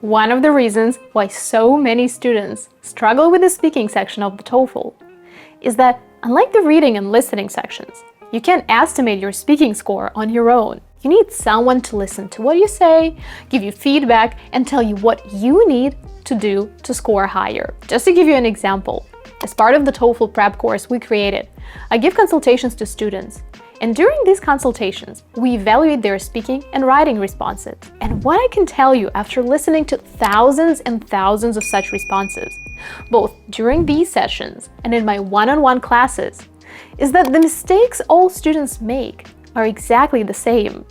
one of the reasons why so many students struggle with the speaking section of the TOEFL is that, unlike the reading and listening sections, you can't estimate your speaking score on your own. You need someone to listen to what you say, give you feedback, and tell you what you need to do to score higher. Just to give you an example, as part of the TOEFL prep course we created, I give consultations to students. And during these consultations, we evaluate their speaking and writing responses. And what I can tell you after listening to thousands and thousands of such responses, both during these sessions and in my one-on-one classes, is that the mistakes all students make are exactly the same.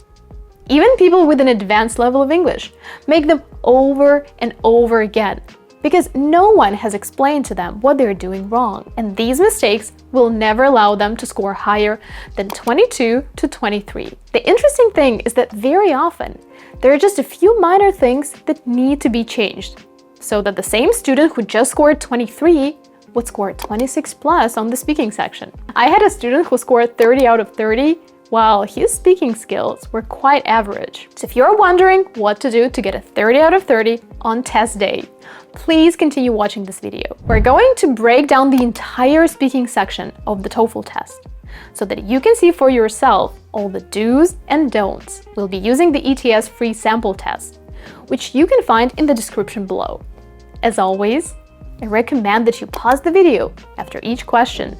Even people with an advanced level of English make them over and over again, because no one has explained to them what they're doing wrong. And these mistakes will never allow them to score higher than 22 to 23. The interesting thing is that very often, there are just a few minor things that need to be changed, so that the same student who just scored 23 would score 26 plus on the speaking section. I had a student who scored 30 out of 30, while his speaking skills were quite average. So if you're wondering what to do to get a 30 out of 30 on test day, please continue watching this video. We're going to break down the entire speaking section of the TOEFL test so that you can see for yourself all the do's and don'ts. We'll be using the ETS free sample test, which you can find in the description below. As always, I recommend that you pause the video after each question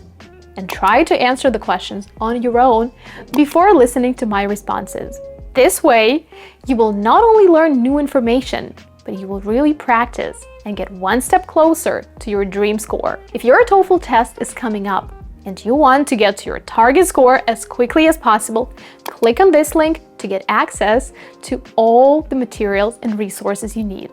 and try to answer the questions on your own before listening to my responses. This way, you will not only learn new information, but you will really practice and get one step closer to your dream score. If your TOEFL test is coming up and you want to get to your target score as quickly as possible, click on this link to get access to all the materials and resources you need.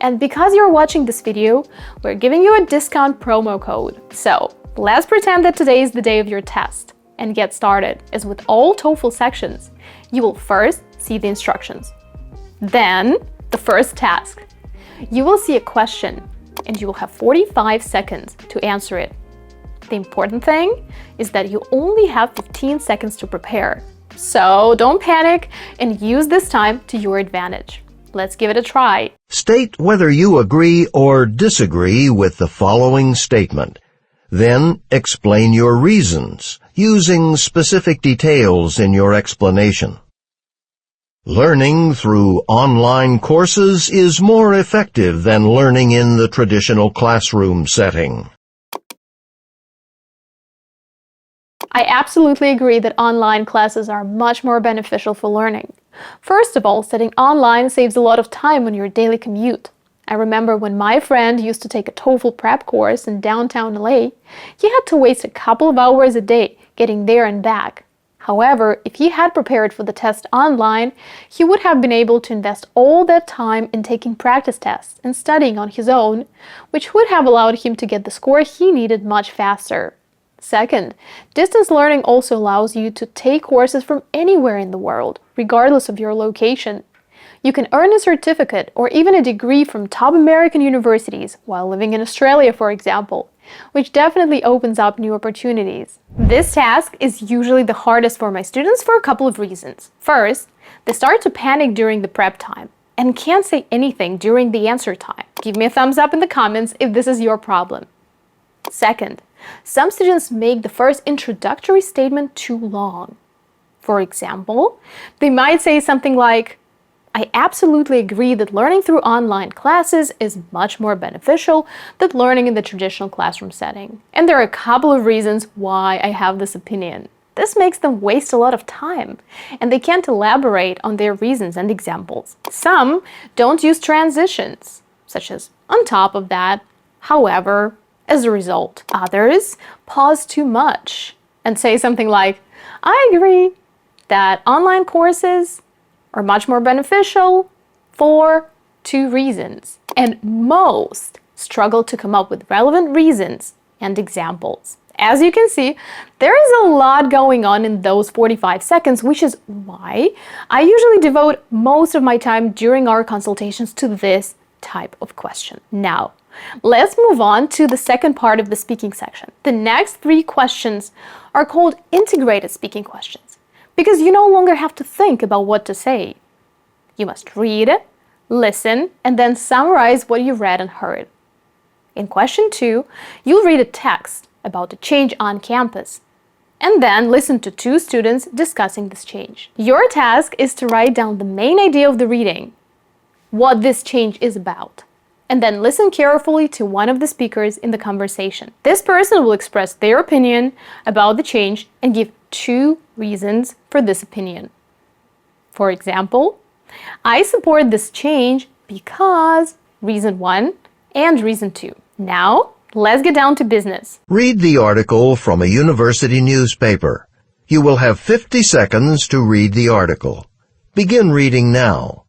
And because you're watching this video, we're giving you a discount promo code. So let's pretend that today is the day of your test and get started. As with all TOEFL sections, you will first see the instructions. Then, the first task. You will see a question and you will have 45 seconds to answer it. The important thing is that you only have 15 seconds to prepare. So don't panic and use this time to your advantage. Let's give it a try. State whether you agree or disagree with the following statement. Then explain your reasons, using specific details in your explanation. Learning through online courses is more effective than learning in the traditional classroom setting. I absolutely agree that online classes are much more beneficial for learning. First of all, studying online saves a lot of time on your daily commute. I remember when my friend used to take a TOEFL prep course in downtown LA, he had to waste a couple of hours a day getting there and back. However, if he had prepared for the test online, he would have been able to invest all that time in taking practice tests and studying on his own, which would have allowed him to get the score he needed much faster. Second, distance learning also allows you to take courses from anywhere in the world, regardless of your location. You can earn a certificate or even a degree from top American universities while living in Australia, for example, which definitely opens up new opportunities. This task is usually the hardest for my students for a couple of reasons. First, they start to panic during the prep time and can't say anything during the answer time. Give me a thumbs up in the comments if this is your problem. Second, some students make the first introductory statement too long. For example, they might say something like, I absolutely agree that learning through online classes is much more beneficial than learning in the traditional classroom setting. And there are a couple of reasons why I have this opinion. This makes them waste a lot of time, and they can't elaborate on their reasons and examples. Some don't use transitions, such as on top of that, however, as a result. Others pause too much and say something like, I agree that online courses are much more beneficial for 2 reasons. And most struggle to come up with relevant reasons and examples. As you can see, there is a lot going on in those 45 seconds, which is why I usually devote most of my time during our consultations to this type of question. Now, let's move on to the second part of the speaking section. The next 3 questions are called integrated speaking questions, because you no longer have to think about what to say. You must read, listen, and then summarize what you read and heard. In question 2, you'll read a text about a change on campus, and then listen to 2 students discussing this change. Your task is to write down the main idea of the reading, what this change is about, and then listen carefully to one of the speakers in the conversation. This person will express their opinion about the change and give 2 reasons for this opinion. For example, I support this change because reason 1 and reason 2. Now, let's get down to business. Read the article from a university newspaper. You will have 50 seconds to read the article. Begin reading now.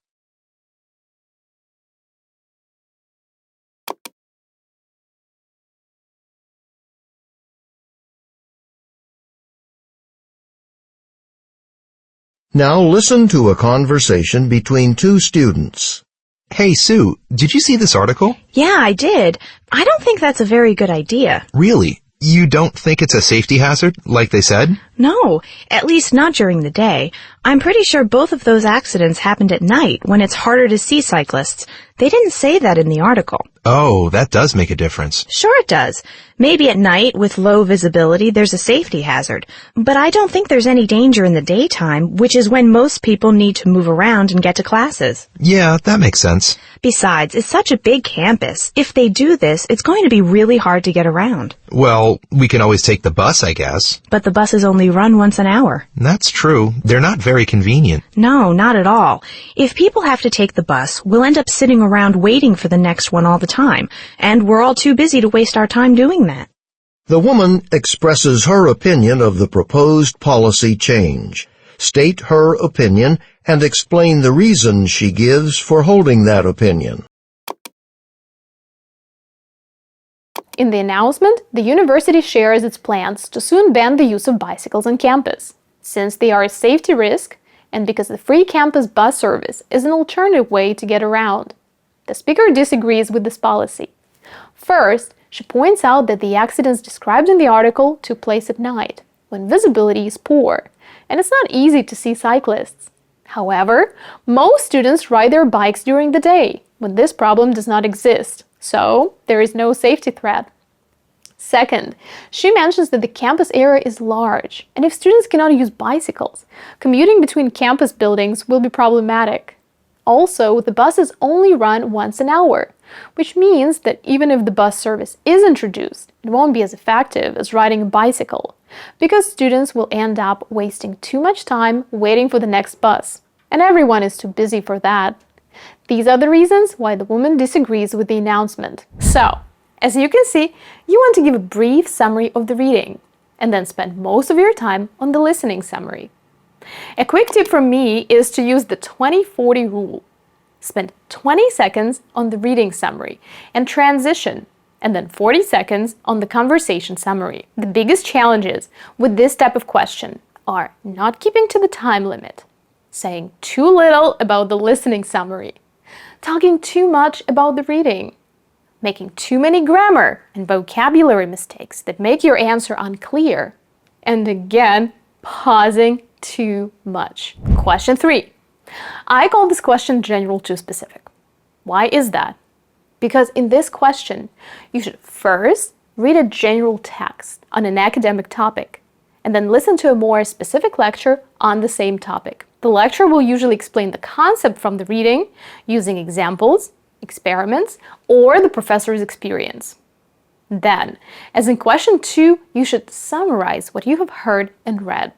Now listen to a conversation between 2 students. Hey, Sue, did you see this article? Yeah, I did. I don't think that's a very good idea. Really? You don't think it's a safety hazard, like they said? No, at least not during the day. I'm pretty sure both of those accidents happened at night when it's harder to see cyclists. They didn't say that in the article. Oh, that does make a difference. Sure it does. Maybe at night, with low visibility, there's a safety hazard. But I don't think there's any danger in the daytime, which is when most people need to move around and get to classes. Yeah, that makes sense. Besides, it's such a big campus. If they do this, it's going to be really hard to get around. Well, we can always take the bus, I guess. But the buses only run once an hour. That's true. They're not very convenient. No, not at all. If people have to take the bus, we'll end up sitting around waiting for the next one all the time, and we're all too busy to waste our time doing that. The woman expresses her opinion of the proposed policy change. State her opinion and explain the reasons she gives for holding that opinion. In the announcement, the university shares its plans to soon ban the use of bicycles on campus, since they are a safety risk and because the free campus bus service is an alternative way to get around. The speaker disagrees with this policy. First, she points out that the accidents described in the article took place at night, when visibility is poor, and it's not easy to see cyclists. However, most students ride their bikes during the day, when this problem does not exist, so there is no safety threat. Second, she mentions that the campus area is large, and if students cannot use bicycles, commuting between campus buildings will be problematic. Also, the buses only run once an hour, which means that even if the bus service is introduced, it won't be as effective as riding a bicycle, because students will end up wasting too much time waiting for the next bus, and everyone is too busy for that. These are the reasons why the woman disagrees with the announcement. So, as you can see, you want to give a brief summary of the reading, and then spend most of your time on the listening summary. A quick tip from me is to use the 20-40 rule. Spend 20 seconds on the reading summary and transition, and then 40 seconds on the conversation summary. The biggest challenges with this type of question are not keeping to the time limit, saying too little about the listening summary, talking too much about the reading, making too many grammar and vocabulary mistakes that make your answer unclear, and again, pausing too much. Question 3. I call this question general to specific. Why is that? Because in this question, you should first read a general text on an academic topic, and then listen to a more specific lecture on the same topic. The lecture will usually explain the concept from the reading using examples, experiments, or the professor's experience. Then, as in question 2, you should summarize what you have heard and read.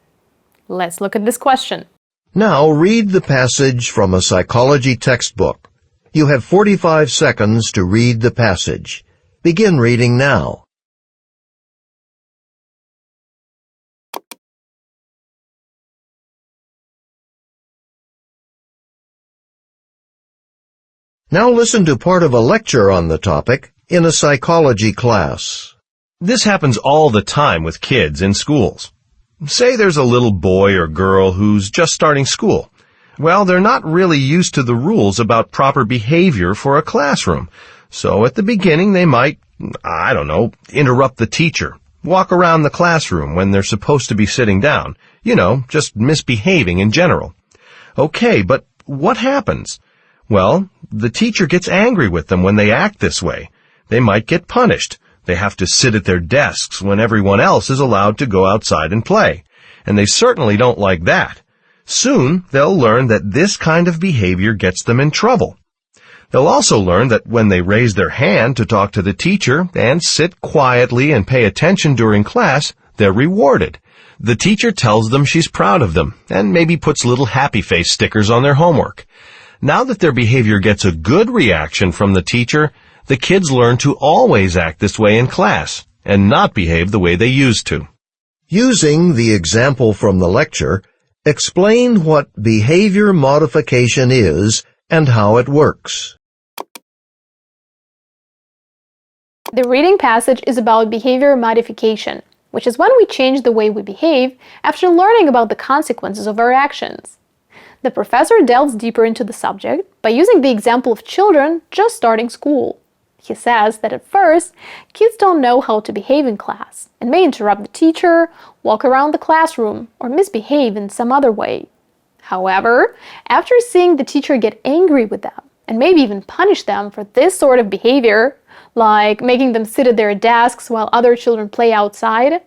Let's look at this question. Now read the passage from a psychology textbook. You have 45 seconds to read the passage. Begin reading now. Now listen to part of a lecture on the topic in a psychology class. This happens all the time with kids in schools. Say there's a little boy or girl who's just starting school. Well, they're not really used to the rules about proper behavior for a classroom. So at the beginning they might, interrupt the teacher, walk around the classroom when they're supposed to be sitting down. Just misbehaving in general. Okay, but what happens? Well, the teacher gets angry with them when they act this way. They might get punished. They have to sit at their desks when everyone else is allowed to go outside and play. And they certainly don't like that. Soon, they'll learn that this kind of behavior gets them in trouble. They'll also learn that when they raise their hand to talk to the teacher and sit quietly and pay attention during class, they're rewarded. The teacher tells them she's proud of them and maybe puts little happy face stickers on their homework. Now that their behavior gets a good reaction from the teacher, the kids learn to always act this way in class and not behave the way they used to. Using the example from the lecture, explain what behavior modification is and how it works. The reading passage is about behavior modification, which is when we change the way we behave after learning about the consequences of our actions. The professor delves deeper into the subject by using the example of children just starting school. He says that at first, kids don't know how to behave in class and may interrupt the teacher, walk around the classroom, or misbehave in some other way. However, after seeing the teacher get angry with them and maybe even punish them for this sort of behavior, like making them sit at their desks while other children play outside,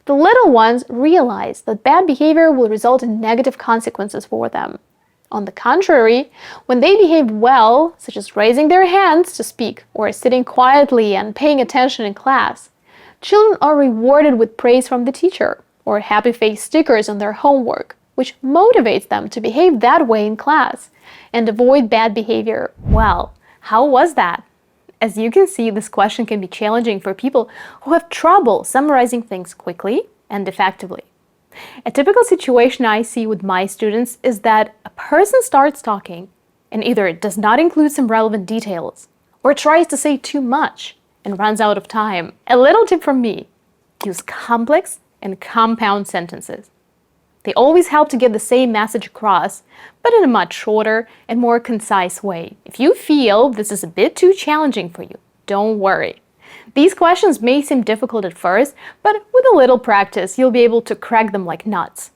the little ones realize that bad behavior will result in negative consequences for them. On the contrary, when they behave well, such as raising their hands to speak or sitting quietly and paying attention in class, children are rewarded with praise from the teacher or happy face stickers on their homework, which motivates them to behave that way in class and avoid bad behavior. Well, how was that? As you can see, this question can be challenging for people who have trouble summarizing things quickly and effectively. A typical situation I see with my students is that a person starts talking and either does not include some relevant details or tries to say too much and runs out of time. A little tip from me: use complex and compound sentences. They always help to get the same message across, but in a much shorter and more concise way. If you feel this is a bit too challenging for you, don't worry. These questions may seem difficult at first, but with a little practice, you'll be able to crack them like nuts.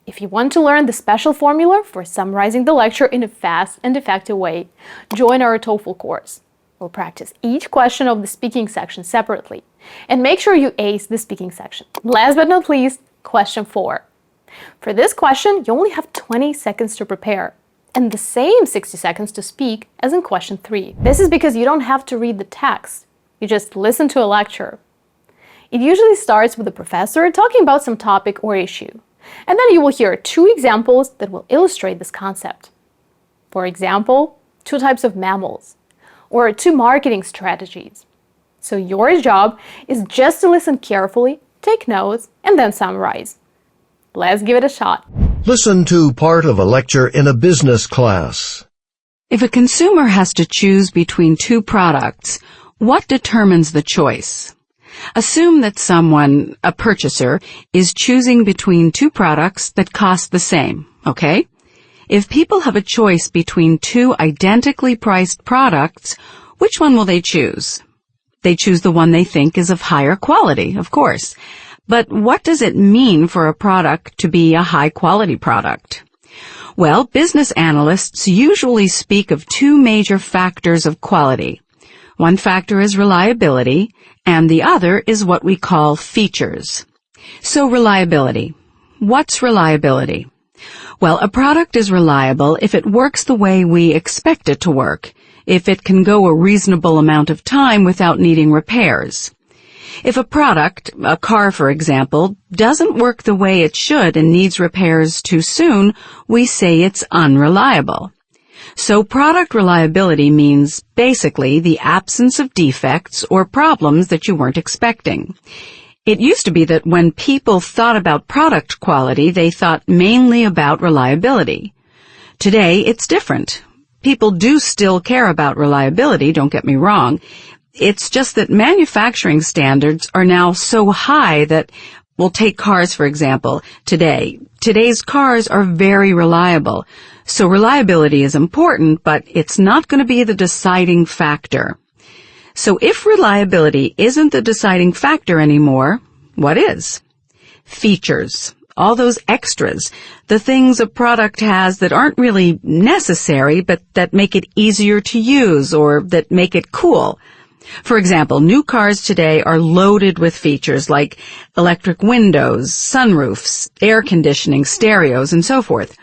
If you want to learn the special formula for summarizing the lecture in a fast and effective way, join our TOEFL course. We'll practice each question of the speaking section separately and make sure you ace the speaking section. Last but not least, question 4. For this question, you only have 20 seconds to prepare and the same 60 seconds to speak as in question 3. This is because you don't have to read the text. You just listen to a lecture. It usually starts with the professor talking about some topic or issue, and then you will hear 2 examples that will illustrate this concept. For example, 2 types of mammals, or 2 marketing strategies. So your job is just to listen carefully, take notes, and then summarize. Let's give it a shot. Listen to part of a lecture in a business class. If a consumer has to choose between 2 products, what determines the choice? Assume that someone, a purchaser, is choosing between 2 products that cost the same, okay? If people have a choice between 2 identically priced products, which one will they choose? They choose the one they think is of higher quality, of course. But what does it mean for a product to be a high-quality product? Well, business analysts usually speak of 2 major factors of quality. One factor is reliability, and the other is what we call features. So reliability. What's reliability? Well, a product is reliable if it works the way we expect it to work, if it can go a reasonable amount of time without needing repairs. If a product, a car for example, doesn't work the way it should and needs repairs too soon, we say it's unreliable. So product reliability means basically the absence of defects or problems that you weren't expecting. It used to be that when people thought about product quality, they thought mainly about reliability. Today, it's different. People do still care about reliability, don't get me wrong. It's just that manufacturing standards are now so high that, we'll take cars for example, today. Today's cars are very reliable. So reliability is important, but it's not going to be the deciding factor. So if reliability isn't the deciding factor anymore, what is? Features. all those extras, the things a product has that aren't really necessary but that make it easier to use or that make it cool. For example, new cars today are loaded with features like electric windows, sunroofs, air conditioning, stereos, and so forth.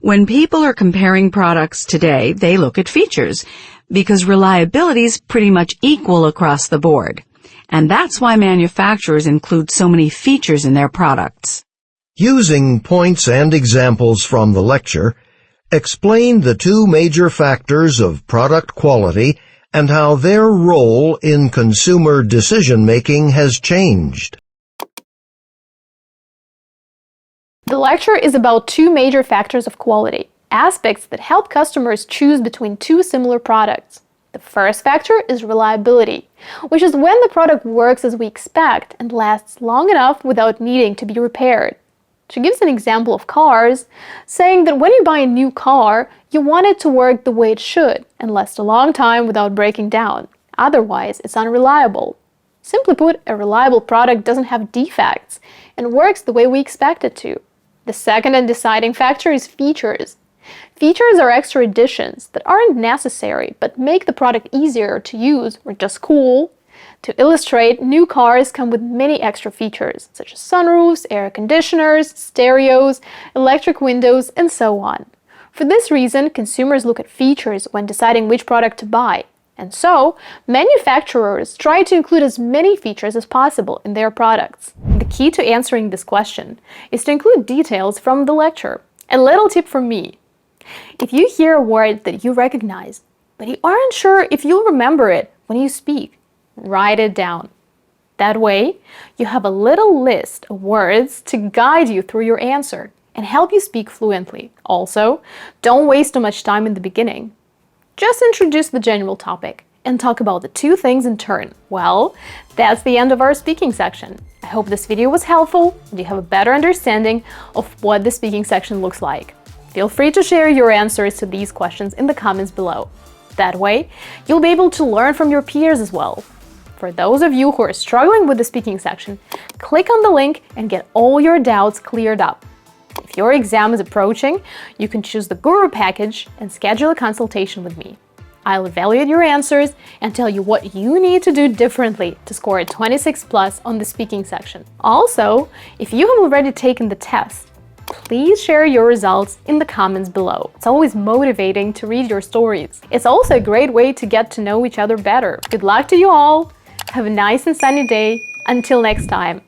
When people are comparing products today, they look at features because reliability is pretty much equal across the board. And that's why manufacturers include so many features in their products. Using points and examples from the lecture, explain the two major factors of product quality and how their role in consumer decision-making has changed. The lecture is about two major factors of quality, aspects that help customers choose between two similar products. The first factor is reliability, which is when the product works as we expect and lasts long enough without needing to be repaired. She gives an example of cars, saying that when you buy a new car, you want it to work the way it should and last a long time without breaking down. Otherwise, it's unreliable. Simply put, a reliable product doesn't have defects and works the way we expect it to. The second and deciding factor is features. Features are extra additions that aren't necessary but make the product easier to use or just cool. To illustrate, new cars come with many extra features, such as sunroofs, air conditioners, stereos, electric windows, and so on. For this reason, consumers look at features when deciding which product to buy. And so, manufacturers try to include as many features as possible in their products. The key to answering this question is to include details from the lecture. A little tip from me. If you hear a word that you recognize, but you aren't sure if you'll remember it when you speak, write it down. That way, you have a little list of words to guide you through your answer and help you speak fluently. Also, don't waste too much time in the beginning. Just introduce the general topic and talk about the two things in turn. Well, that's the end of our speaking section. I hope this video was helpful and you have a better understanding of what the speaking section looks like. Feel free to share your answers to these questions in the comments below. That way, you'll be able to learn from your peers as well. For those of you who are struggling with the speaking section, click on the link and get all your doubts cleared up. If your exam is approaching, you can choose the Guru package and schedule a consultation with me. I'll evaluate your answers and tell you what you need to do differently to score a 26+ on the speaking section. Also, if you have already taken the test, please share your results in the comments below. It's always motivating to read your stories. It's also a great way to get to know each other better. Good luck to you all! Have a nice and sunny day. Until next time.